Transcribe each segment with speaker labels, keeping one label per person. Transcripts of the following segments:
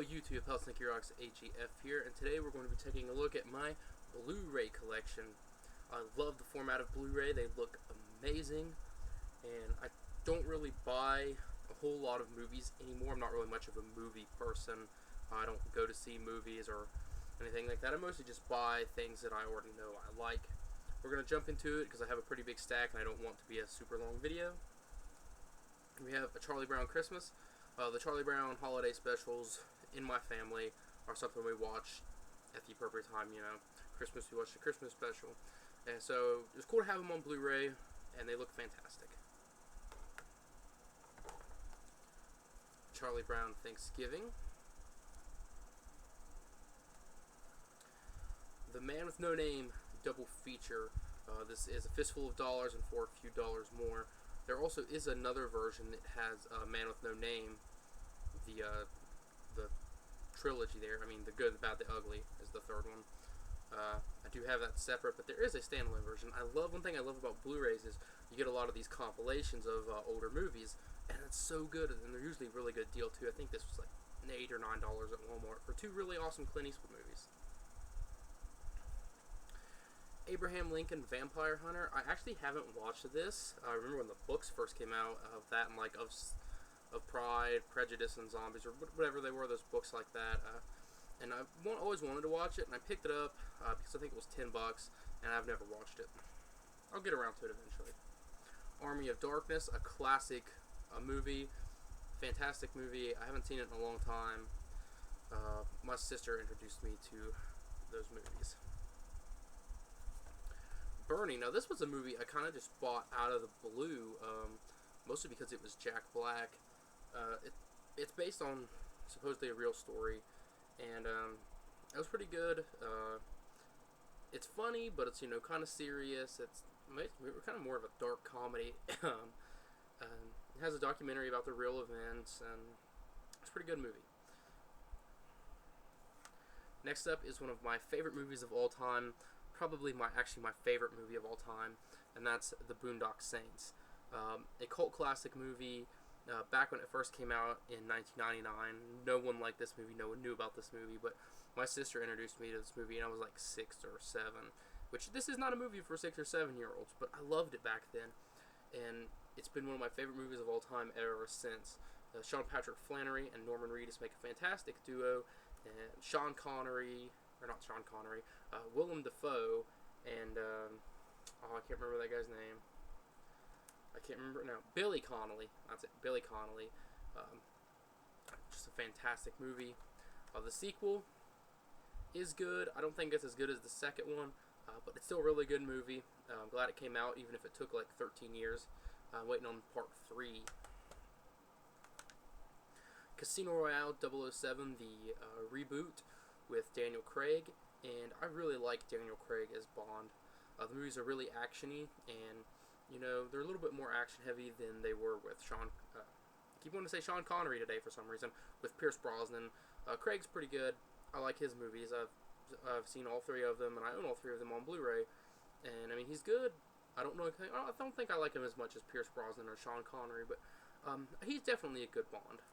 Speaker 1: Hello YouTube, Helsinki Rocks AGF here, and today we're going to be taking a look at my Blu-ray collection. I love the format of Blu-ray, they look amazing, and I don't really buy a whole lot of movies anymore. I'm not really much of a movie person. I don't go to see movies or anything like that. I mostly just buy things that I already know I like. We're going to jump into it because I have a pretty big stack and I don't want it to be a super long video. We have A Charlie Brown Christmas. The Charlie Brown holiday specials in my family are something we watch at the appropriate time. You know, Christmas, we watch the Christmas special. And so it's cool to have them on Blu-ray, and they look fantastic. Charlie Brown Thanksgiving. The Man with No Name double feature. This is A Fistful of Dollars and For a Few Dollars More. There also is another version that has Man with No Name, the trilogy there. I mean, The Good, the Bad, the Ugly is the third one. I do have that separate, but there is a standalone version. One thing I love about Blu-rays is you get a lot of these compilations of older movies, and it's so good, and they're usually a really good deal too. I think this was like $8 or $9 at Walmart for two really awesome Clint Eastwood movies. Abraham Lincoln Vampire Hunter. I actually haven't watched this. I remember when the books first came out of that, and like of Pride, Prejudice, and Zombies, or whatever they were, those books like that. And I always wanted to watch it, and I picked it up because I think it was $10, and I've never watched it. I'll get around to it eventually. Army of Darkness, a classic movie, fantastic movie. I haven't seen it in a long time. My sister introduced me to those movies. Bernie. Now, this was a movie I kind of just bought out of the blue, mostly because it was Jack Black. It's based on supposedly a real story, and it was pretty good. It's funny, but it's kind of serious. It's kind of more of a dark comedy. It has a documentary about the real events, and it's a pretty good movie. Next up is one of my favorite movies of all time. Probably my favorite movie of all time, and that's The Boondock Saints. A cult classic movie. Back when it first came out in 1999, no one liked this movie, no one knew about this movie, but my sister introduced me to this movie, and I was like 6 or 7, which this is not a movie for 6 or 7-year-olds, but I loved it back then, and it's been one of my favorite movies of all time ever since. Sean Patrick Flanery and Norman Reedus make a fantastic duo, and Willem Dafoe, and I can't remember that guy's name. Billy Connolly. That's it, Billy Connolly. Just a fantastic movie. The sequel is good. I don't think it's as good as the second one, but it's still a really good movie. I'm glad it came out, even if it took like 13 years. I'm waiting on part 3. Casino Royale 007, the reboot with Daniel Craig, and I really like Daniel Craig as Bond. The movies are really actiony, and they're a little bit more action heavy than they were with I keep wanting to say Sean Connery today for some reason, with Pierce Brosnan. Craig's pretty good. I like his movies. I've seen all 3 of them, and I own all 3 of them on Blu-ray. And I mean, he's good. I don't think I like him as much as Pierce Brosnan or Sean Connery, but he's definitely a good Bond.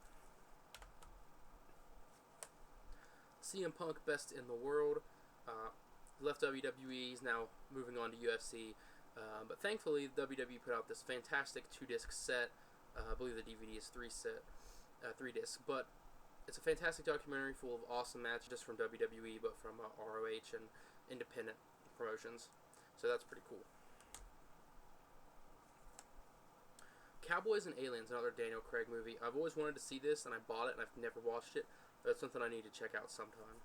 Speaker 1: CM Punk, Best in the World. Left WWE, he's now moving on to UFC. But thankfully, WWE put out this fantastic 2-disc set. I believe the DVD is 3 discs. But it's a fantastic documentary full of awesome matches, just from WWE, but from ROH and independent promotions. So that's pretty cool. Cowboys and Aliens, another Daniel Craig movie. I've always wanted to see this, and I bought it, and I've never watched it. That's something I need to check out sometime.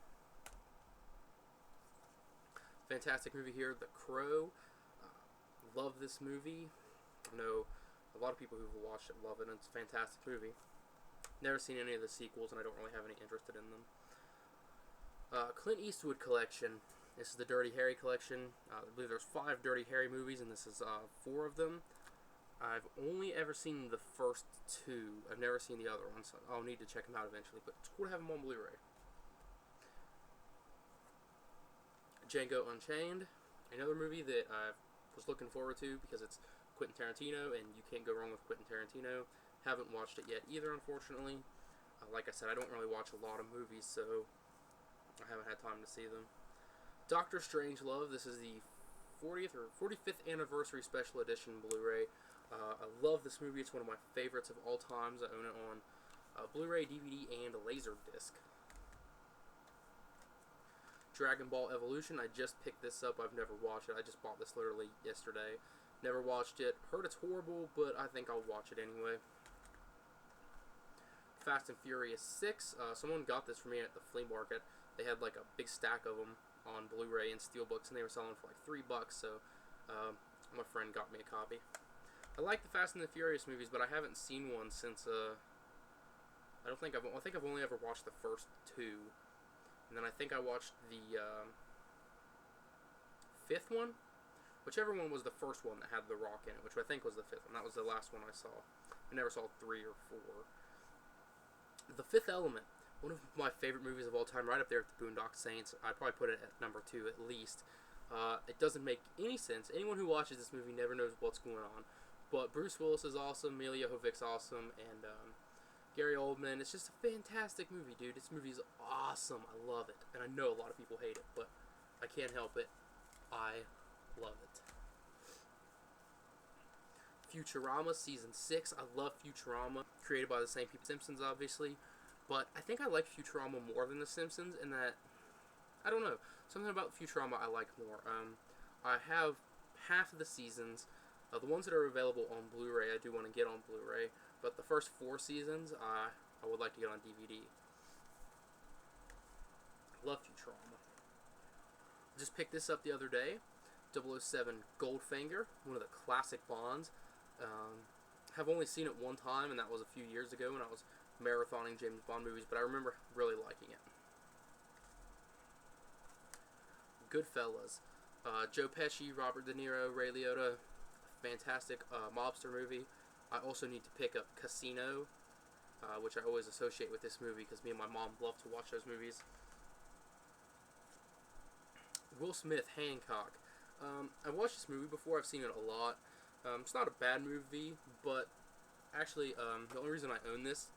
Speaker 1: Fantastic movie here, The Crow. Love this movie. I know a lot of people who've watched it love it, and it's a fantastic movie. Never seen any of the sequels, and I don't really have any interest in them. Clint Eastwood collection. This is the Dirty Harry collection. I believe there's 5 Dirty Harry movies, and this is 4 of them. I've only ever seen the first 2. I've never seen the other ones, so I'll need to check them out eventually, but it's cool to have them on Blu-ray. Django Unchained, another movie that I was looking forward to because it's Quentin Tarantino, and you can't go wrong with Quentin Tarantino. Haven't watched it yet either, unfortunately. Like I said, I don't really watch a lot of movies, so I haven't had time to see them. Doctor Strangelove. This is the 40th or 45th anniversary special edition Blu-ray. I love this movie. It's one of my favorites of all times. I own it on Blu-ray, DVD, and a Laserdisc. Dragon Ball Evolution. I just picked this up. I've never watched it. I just bought this literally yesterday. Never watched it. Heard it's horrible, but I think I'll watch it anyway. Fast and Furious 6. Someone got this for me at the flea market. They had like a big stack of them on Blu-ray and Steelbooks, and they were selling for like $3, so my friend got me a copy. I like the Fast and the Furious movies, but I haven't seen one since I think I've only ever watched the first two, and then I think I watched the fifth one, whichever one was the first one that had The Rock in it, which I think was the fifth one. That was the last one I saw. I never saw 3 or 4. The Fifth Element, one of my favorite movies of all time, right up there with the Boondock Saints. I'd probably put it at number 2 at least. It doesn't make any sense. Anyone who watches this movie never knows what's going on. But Bruce Willis is awesome, Mila Jovovich's awesome, and Gary Oldman. It's just a fantastic movie, dude. This movie is awesome. I love it. And I know a lot of people hate it, but I can't help it. I love it. Futurama Season 6. I love Futurama. Created by the same people, Simpsons, obviously. But I think I like Futurama more than The Simpsons in that, I don't know, something about Futurama I like more. I have half of the seasons. The ones that are available on Blu-ray, I do want to get on Blu-ray. But the first 4 seasons, I would like to get on DVD. Love Futurama. Just picked this up the other day. 007 Goldfinger, one of the classic Bonds. Have only seen it one time, and that was a few years ago when I was marathoning James Bond movies, but I remember really liking it. Goodfellas. Joe Pesci, Robert De Niro, Ray Liotta. Fantastic mobster movie. I also need to pick up Casino, which I always associate with this movie because me and my mom love to watch those movies. Will Smith, Hancock. I watched this movie before. I've seen it a lot. It's not a bad movie, but actually the only reason I own this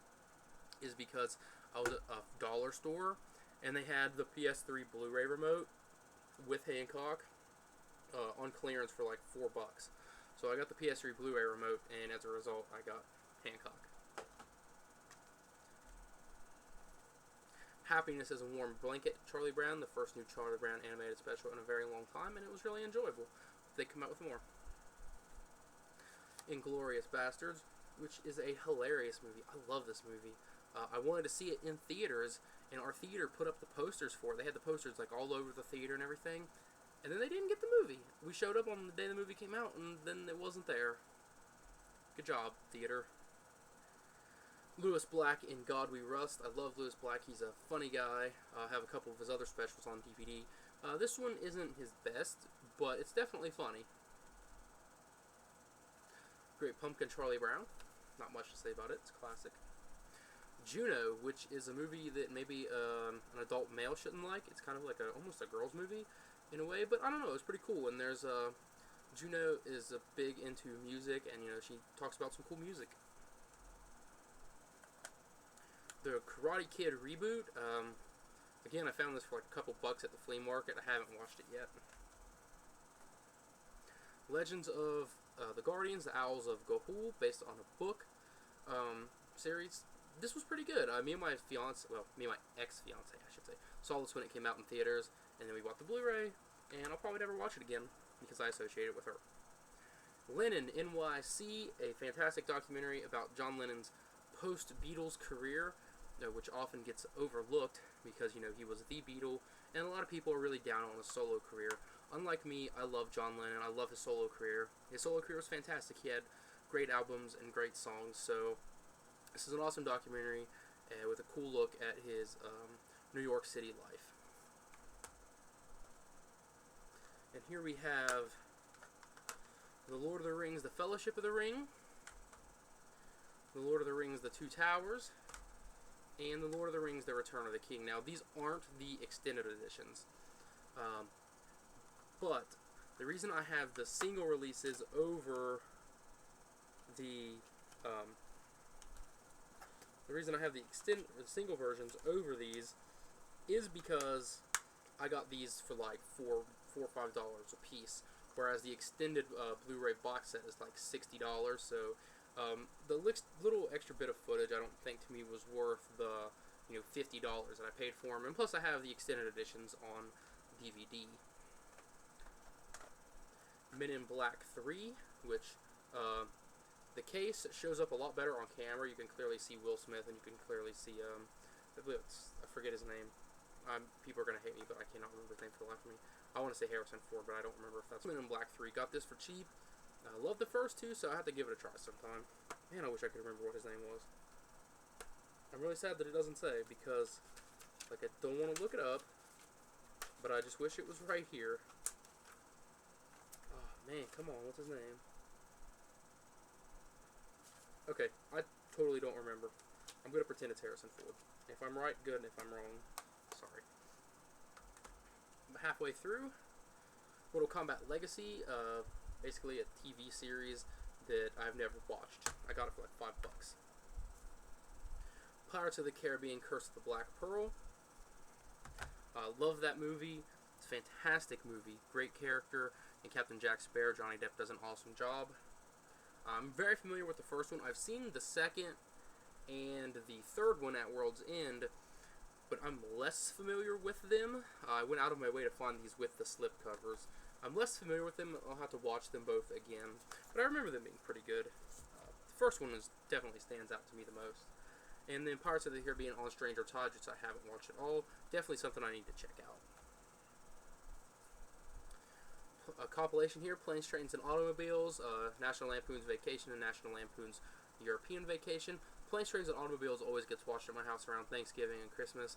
Speaker 1: is because I was at a dollar store and they had the PS3 Blu-ray remote with Hancock on clearance for like $4. So I got the PS3 Blu-ray remote, and as a result I got Hancock. Happiness is a Warm Blanket, Charlie Brown, the first new Charlie Brown animated special in a very long time, and it was really enjoyable. They come out with more. Inglourious Bastards, which is a hilarious movie. I love this movie. I wanted to see it in theaters, and our theater put up the posters for it. They had the posters like all over the theater and everything, and then they didn't get the movie. We showed up on the day the movie came out, and then it wasn't there. Good job, theater. Lewis Black in God We Rust. I love Lewis Black. He's a funny guy. I have a couple of his other specials on DVD. This one isn't his best, but it's definitely funny. Great Pumpkin, Charlie Brown. Not much to say about it. It's a classic. Juno, which is a movie that maybe an adult male shouldn't like. It's kind of like almost a girl's movie in a way, but I don't know. It's pretty cool. And there's Juno is big into music, and she talks about some cool music. The Karate Kid reboot. Again, I found this for like a couple bucks at the flea market. I haven't watched it yet. Legends of the Guardians, the Owls of Ga'Hoole, based on a book series. This was pretty good. Me and my ex-fiance, I should say, saw this when it came out in theaters, and then we bought the Blu-ray, and I'll probably never watch it again because I associate it with her. Lennon, NYC, a fantastic documentary about John Lennon's post-Beatles career, which often gets overlooked because, he was the Beatle, and a lot of people are really down on his solo career. Unlike me, I love John Lennon. I love his solo career. His solo career was fantastic. He had great albums and great songs, so this is an awesome documentary with a cool look at his New York City life. And here we have The Lord of the Rings, The Fellowship of the Ring, The Lord of the Rings, The Two Towers, and The Lord of the Rings, The Return of the King. Now, these aren't the extended editions, but the reason I have the single releases over the The reason I have the single versions over these is because I got these for like $4 or $5 a piece, whereas the extended Blu-ray box set is like $60. So the little extra bit of footage, I don't think to me was worth the $50 that I paid for them. And plus, I have the extended editions on DVD. Men in Black 3, which the case shows up a lot better on camera. You can clearly see Will Smith, and you can clearly see I forget his name. People are gonna hate me, but I cannot remember his name for the life of me. I want to say Harrison Ford, but I don't remember if that's Men in Black 3. Got this for cheap. I love the first two, so I have to give it a try sometime. Man, I wish I could remember what his name was. I'm really sad that it doesn't say, because like I don't want to look it up, but I just wish it was right here. Oh man, come on, what's his name? Okay, I totally don't remember. I'm gonna pretend it's Harrison Ford. If I'm right, good, and if I'm wrong, sorry. I'm halfway through. Mortal Kombat Legacy, basically a TV series that I've never watched. I got it for like $5. Pirates of the Caribbean: Curse of the Black Pearl. Love that movie. It's a fantastic movie. Great character. And Captain Jack Sparrow, Johnny Depp, does an awesome job. I'm very familiar with the first one. I've seen the second and the third one at World's End, but I'm less familiar with them. I went out of my way to find these with the slipcovers. I'm less familiar with them. I'll have to watch them both again, but I remember them being pretty good. The first one definitely stands out to me the most. And then Pirates of the Caribbean on Stranger Tides, which I haven't watched at all. Definitely something I need to check out. A compilation here: Planes, Trains, and Automobiles, National Lampoon's Vacation, and National Lampoon's European Vacation. Planes, Trains, and Automobiles always gets watched at my house around Thanksgiving and Christmas.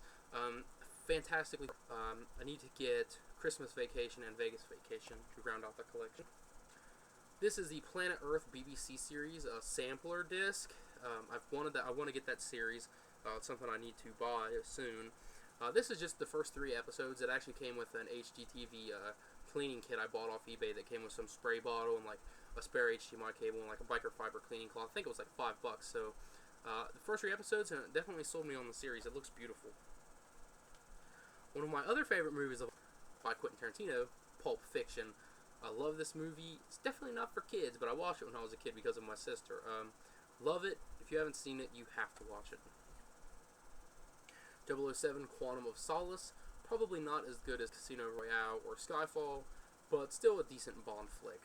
Speaker 1: Fantastically, I need to get Christmas Vacation and Vegas Vacation to round out the collection. This is the Planet Earth BBC series, a sampler disc. I want to get that series. It's something I need to buy soon. This is just the first 3 episodes. It actually came with an HDTV cleaning kit I bought off eBay that came with some spray bottle and like a spare HDMI cable and like a microfiber cleaning cloth. I think it was like $5. So the first 3 episodes, and it definitely sold me on the series. It looks beautiful. One of my other favorite movies by Quentin Tarantino, Pulp Fiction. I love this movie. It's definitely not for kids, but I watched it when I was a kid because of my sister. Love it. If you haven't seen it, you have to watch it. 007 Quantum of Solace. Probably not as good as Casino Royale or Skyfall, but still a decent Bond flick.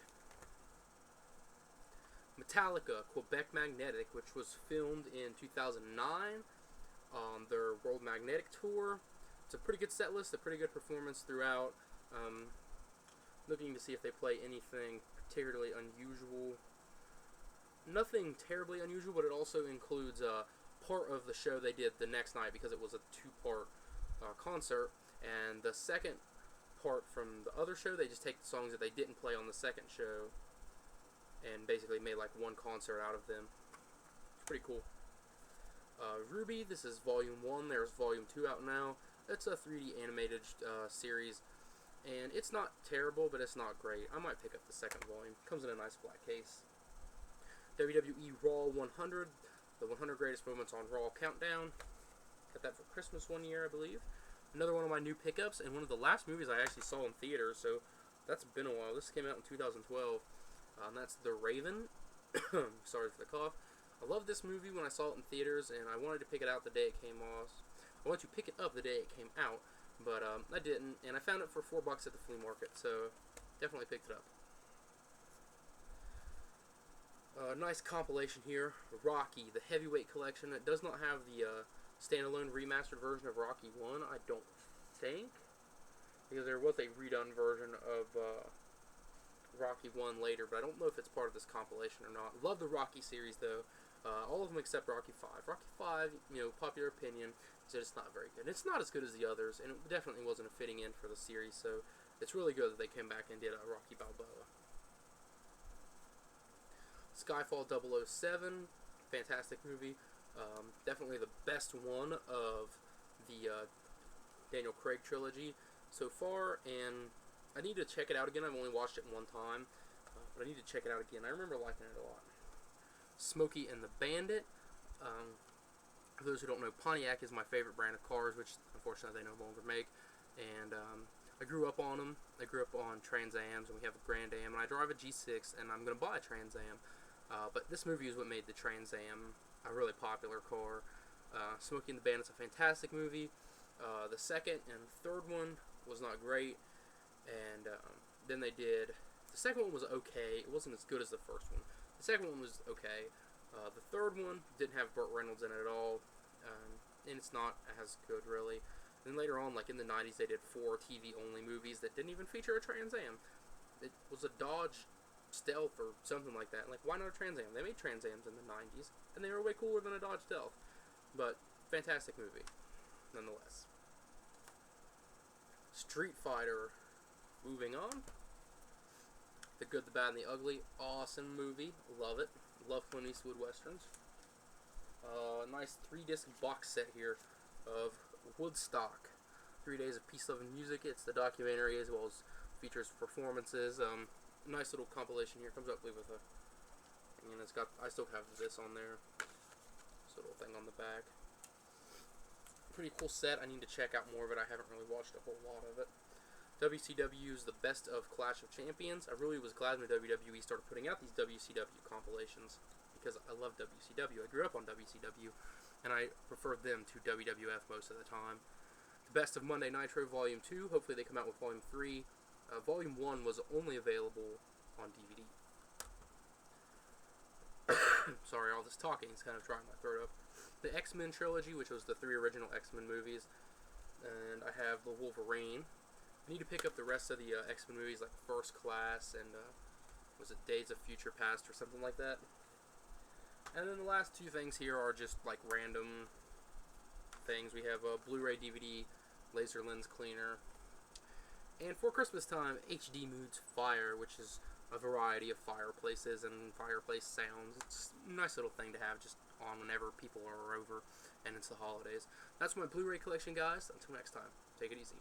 Speaker 1: Metallica, Quebec Magnetic, which was filmed in 2009 on their World Magnetic Tour. It's a pretty good set list, a pretty good performance throughout. Looking to see if they play anything particularly unusual. Nothing terribly unusual, but it also includes part of the show they did the next night because it was a 2-part concert. And the second part from the other show, they just take the songs that they didn't play on the second show and basically made like one concert out of them. It's pretty cool. Ruby, this is Volume 1. There's Volume 2 out now. It's a 3D animated series, and it's not terrible, but it's not great. I might pick up the second volume. Comes in a nice black case. WWE Raw 100, the 100 greatest moments on Raw countdown. Got that for Christmas one year, I believe. Another one of my new pickups, and one of the last movies I actually saw in theaters, so that's been a while. This came out in 2012, and that's The Raven. Sorry for the cough. I loved this movie when I saw it in theaters, and I wanted to pick it out the day it came off. I wanted to pick it up the day it came out, but I didn't, and I found it for $4 at the flea market, so definitely picked it up. Nice compilation here. Rocky, the Heavyweight Collection. It does not have the standalone remastered version of Rocky 1, I don't think, because there was a redone version of Rocky 1 later, but I don't know if it's part of this compilation or not. Love the Rocky series, though. All of them except Rocky 5. Rocky 5, popular opinion, is that it's not very good. It's not as good as the others, and it definitely wasn't a fitting in for the series, so it's really good that they came back and did a Rocky Balboa. Skyfall 007, fantastic movie. Definitely the best one of the Daniel Craig trilogy so far, and I need to check it out again. I've only watched it one time, but I need to check it out again. I remember liking it a lot. Smokey and the Bandit. For those who don't know, Pontiac is my favorite brand of cars, which unfortunately they no longer make. And I grew up on them. I grew up on Trans Ams, and we have a Grand Am, and I drive a G6, and I'm going to buy a Trans Am. But this movie is what made the Trans Am a really popular car. Smokey and the Bandit's a fantastic movie. The second and third one was not great, and then they did. The second one was okay. It wasn't as good as the first one. The second one was okay. The third one didn't have Burt Reynolds in it at all, and it's not as good really. Then later on, like in the 90s, they did 4 TV-only movies that didn't even feature a Trans Am. It was a Dodge Stealth or something like that. Like, why not a Trans Am? They made Trans Ams in the 90s, and they were way cooler than a Dodge Stealth. But, fantastic movie, nonetheless. Street Fighter. Moving on. The Good, the Bad, and the Ugly. Awesome movie. Love it. Love Clint Eastwood westerns. Nice 3-disc box set here of Woodstock. 3 days of peace, love, and music. It's the documentary as well as features performances. Nice little compilation here. Comes up with a, and it's got. I still have this on there. This little thing on the back. Pretty cool set. I need to check out more of it. I haven't really watched a whole lot of it. WCW is the best of Clash of Champions. I really was glad when WWE started putting out these WCW compilations because I love WCW. I grew up on WCW, and I preferred them to WWF most of the time. The Best of Monday Nitro Volume 2. Hopefully they come out with Volume 3. Volume 1 was only available on DVD. Sorry, all this talking is kind of drying my throat up. The X-Men trilogy, which was the 3 original X-Men movies. And I have the Wolverine. I need to pick up the rest of the X-Men movies, like First Class and, was it Days of Future Past or something like that? And then the last 2 things here are just, like, random things. We have a Blu-ray DVD laser lens cleaner. And for Christmas time, HD Moods Fire, which is a variety of fireplaces and fireplace sounds. It's a nice little thing to have just on whenever people are over and it's the holidays. That's my Blu-ray collection, guys. Until next time, take it easy.